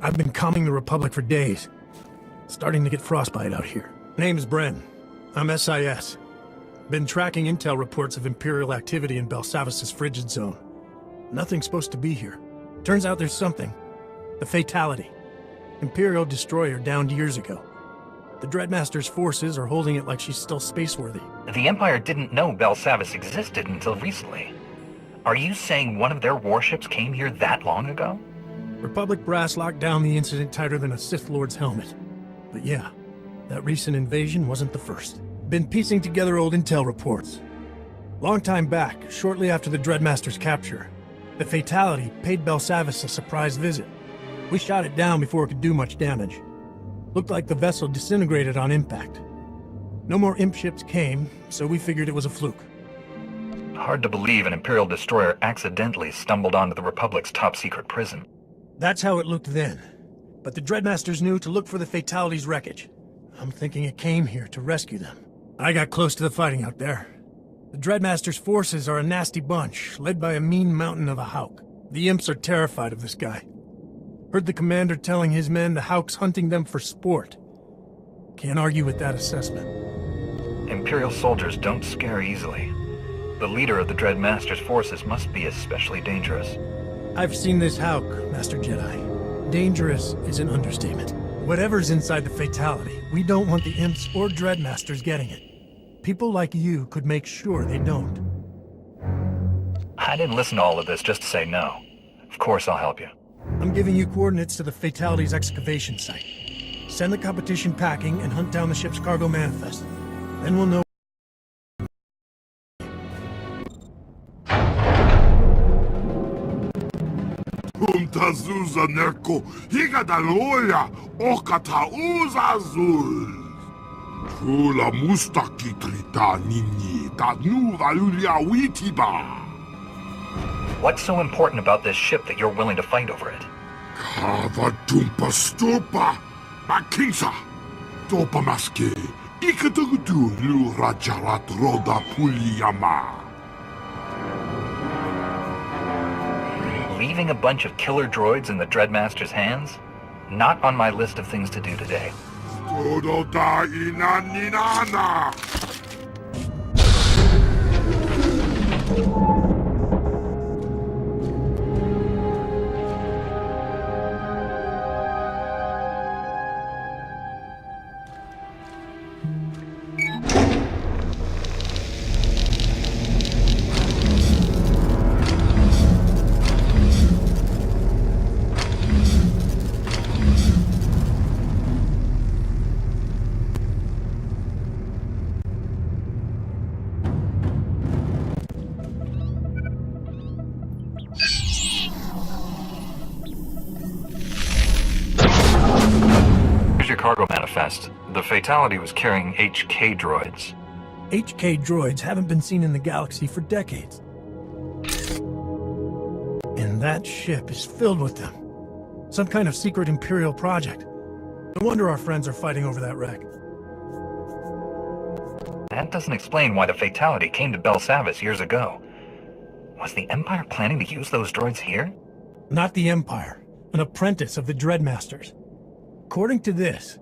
I've been calming the Republic for days. Starting to get frostbite out here. Name's Bren. I'm SIS. Been tracking intel reports of Imperial activity in Belsavis's frigid zone. Nothing's supposed to be here. Turns out there's something. The Fatality. Imperial destroyer downed years ago. The Dreadmaster's forces are holding it like she's still spaceworthy. The Empire didn't know Belsavis existed until recently. Are you saying one of their warships came here that long ago? Republic brass locked down the incident tighter than a Sith Lord's helmet. But yeah, that recent invasion wasn't the first. Been piecing together old intel reports. Long time back, shortly after the Dreadmaster's capture, the Fatality paid Belsavis a surprise visit. We shot it down before it could do much damage. Looked like the vessel disintegrated on impact. No more imp ships came, so we figured it was a fluke. Hard to believe an Imperial destroyer accidentally stumbled onto the Republic's top-secret prison. That's how it looked then. But the Dreadmasters knew to look for the Fatality's wreckage. I'm thinking it came here to rescue them. I got close to the fighting out there. The Dreadmaster's forces are a nasty bunch, led by a mean mountain of a Hauk. The imps are terrified of this guy. Heard the commander telling his men the Hauk's hunting them for sport. Can't argue with that assessment. Imperial soldiers don't scare easily. The leader of the Dreadmaster's forces must be especially dangerous. I've seen this Hauk, Master Jedi. Dangerous is an understatement. Whatever's inside the Fatality, we don't want the imps or Dreadmasters getting it. People like you could make sure they don't. I didn't listen to all of this just to say no. Of course I'll help you. I'm giving you coordinates to the Fatality's excavation site. Send the competition packing and hunt down the ship's cargo manifest. Then we'll know. Umtazuza nerko higadaloya okata uzazul. Chula mustaki trita nini tadnu valulia witiba. What's so important about this ship that you're willing to fight over it? Kavadumpa stupa bakingsa topa maske ikatugutu lu rajarat roda puliyama. Leaving a bunch of killer droids in the Dreadmaster's hands? Not on my list of things to do today. Todo da inaninana. Cargo manifest. The Fatality was carrying HK droids. HK droids haven't been seen in the galaxy for decades. And that ship is filled with them. Some kind of secret Imperial project. No wonder our friends are fighting over that wreck. That doesn't explain why the Fatality came to Belsavis years ago. Was the Empire planning to use those droids here? Not the Empire. An apprentice of the Dreadmasters. According to this,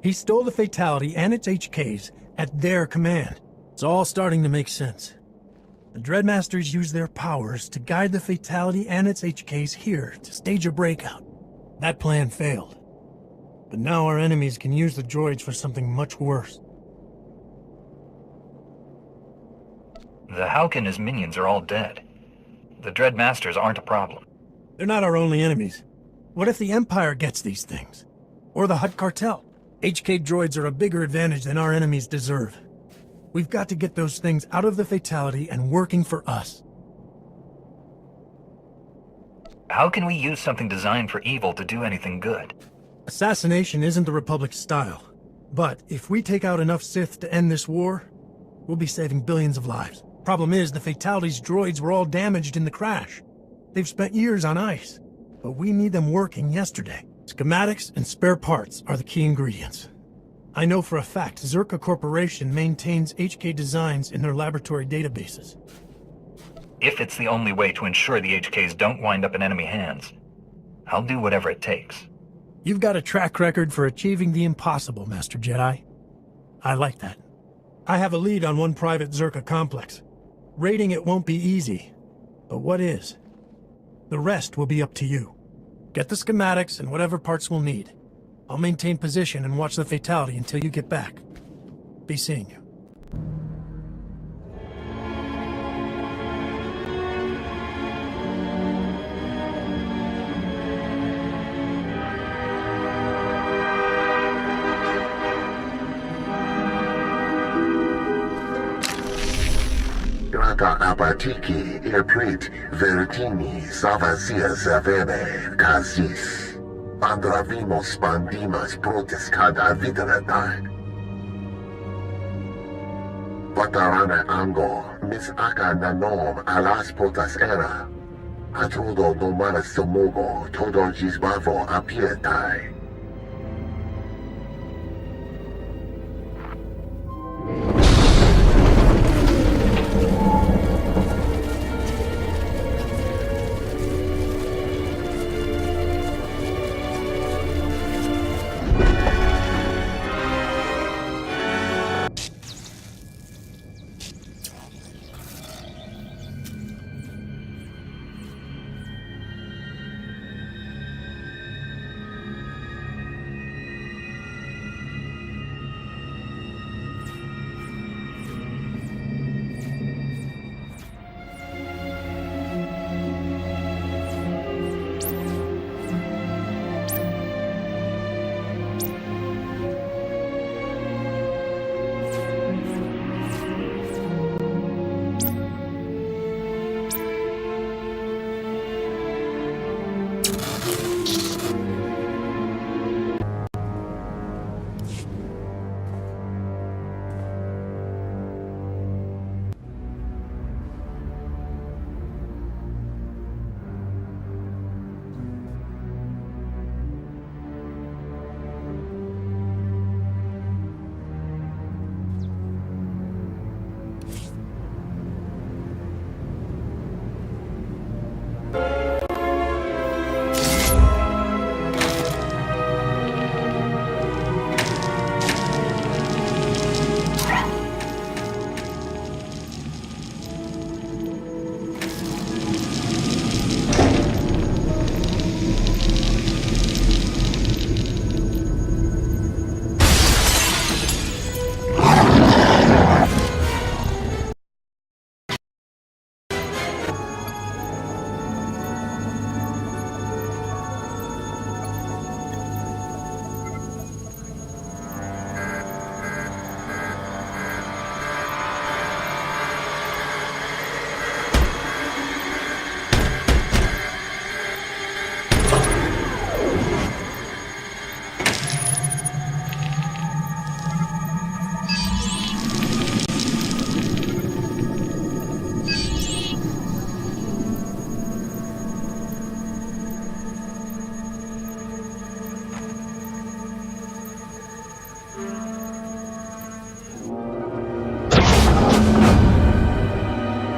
he stole the Fatality and its HKs at their command. It's all starting to make sense. The Dreadmasters used their powers to guide the Fatality and its HKs here to stage a breakout. That plan failed. But now our enemies can use the droids for something much worse. The Hauk and his minions are all dead. The Dreadmasters aren't a problem. They're not our only enemies. What if the Empire gets these things? Or the Hutt Cartel? HK droids are a bigger advantage than our enemies deserve. We've got to get those things out of the Fatality and working for us. How can we use something designed for evil to do anything good? Assassination isn't the Republic's style. But if we take out enough Sith to end this war, we'll be saving billions of lives. Problem is, the Fatality's droids were all damaged in the crash. They've spent years on ice, but we need them working yesterday. Schematics and spare parts are the key ingredients. I know for a fact Zerka Corporation maintains HK designs in their laboratory databases. If it's the only way to ensure the HKs don't wind up in enemy hands, I'll do whatever it takes. You've got a track record for achieving the impossible, Master Jedi. I like that. I have a lead on one private Zerka complex. Raiding it won't be easy, but what is? The rest will be up to you. Get the schematics and whatever parts we'll need. I'll maintain position and watch the fatality until you get back. Be seeing you. Raka apatiki eprit veritini savasia savene kazis. Andravimos pandimas protes kad avidratai. Patarana ango mis aka nanom alas potas era. Atodo domanas somogo todo gisbavo apietai.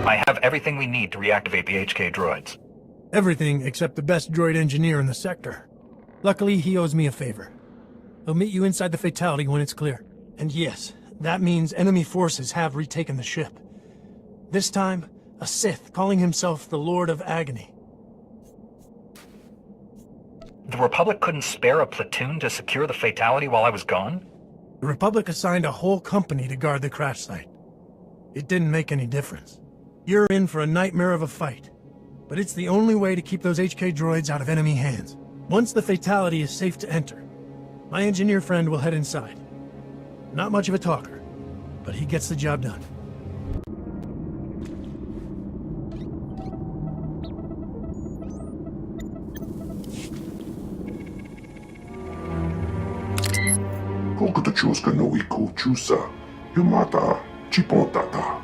I have everything we need to reactivate the HK droids. Everything except the best droid engineer in the sector. Luckily, he owes me a favor. He'll meet you inside the fatality when it's clear. And yes, that means enemy forces have retaken the ship. This time, a Sith calling himself the Lord of Agony. The Republic couldn't spare a platoon to secure the fatality while I was gone? The Republic assigned a whole company to guard the crash site. It didn't make any difference. You're in for a nightmare of a fight. But it's the only way to keep those HK droids out of enemy hands. Once the fatality is safe to enter, my engineer friend will head inside. Not much of a talker, but he gets the job done. Kokutachuska no iku chusa. Yamata chipotata.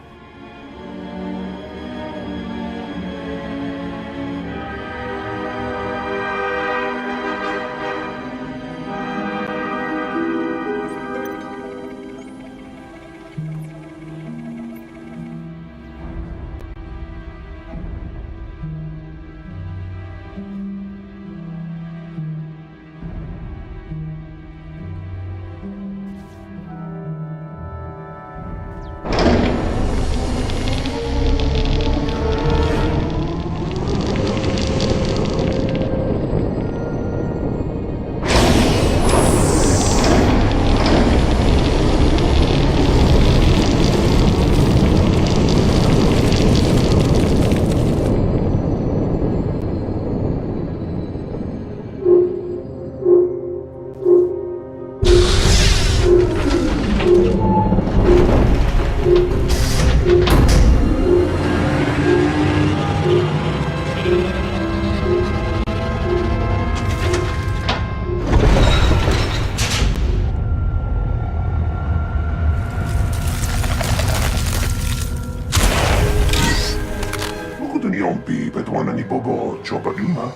Yompi Bedwana ni Bobo Chopagima.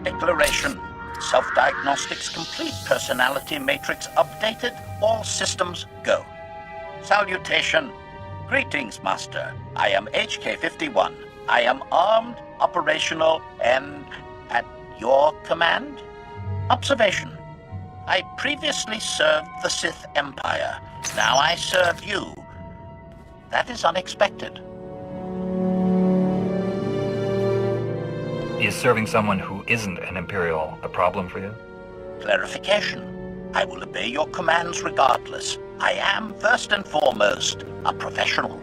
Declaration. Self-diagnostics complete. Personality matrix updated. All systems go. Salutation. Greetings, Master. I am HK-51. I am armed, operational, and at your command? Observation. I previously served the Sith Empire. Now I serve you. That is unexpected. Is serving someone who isn't an Imperial a problem for you? Clarification. I will obey your commands regardless. I am, first and foremost, a professional.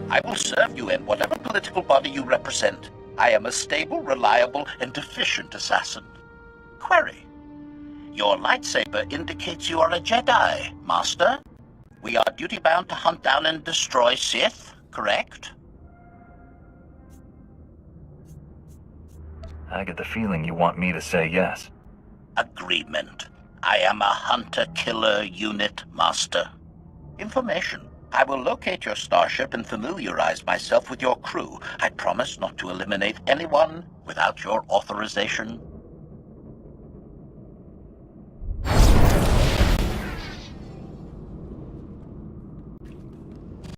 I will serve you in whatever political body you represent. I am a stable, reliable, and efficient assassin. Query. Your lightsaber indicates you are a Jedi, Master. We are duty-bound to hunt down and destroy Sith, correct? I get the feeling you want me to say yes. Agreement. I am a hunter-killer unit, Master. Information. I will locate your starship and familiarize myself with your crew. I promise not to eliminate anyone without your authorization.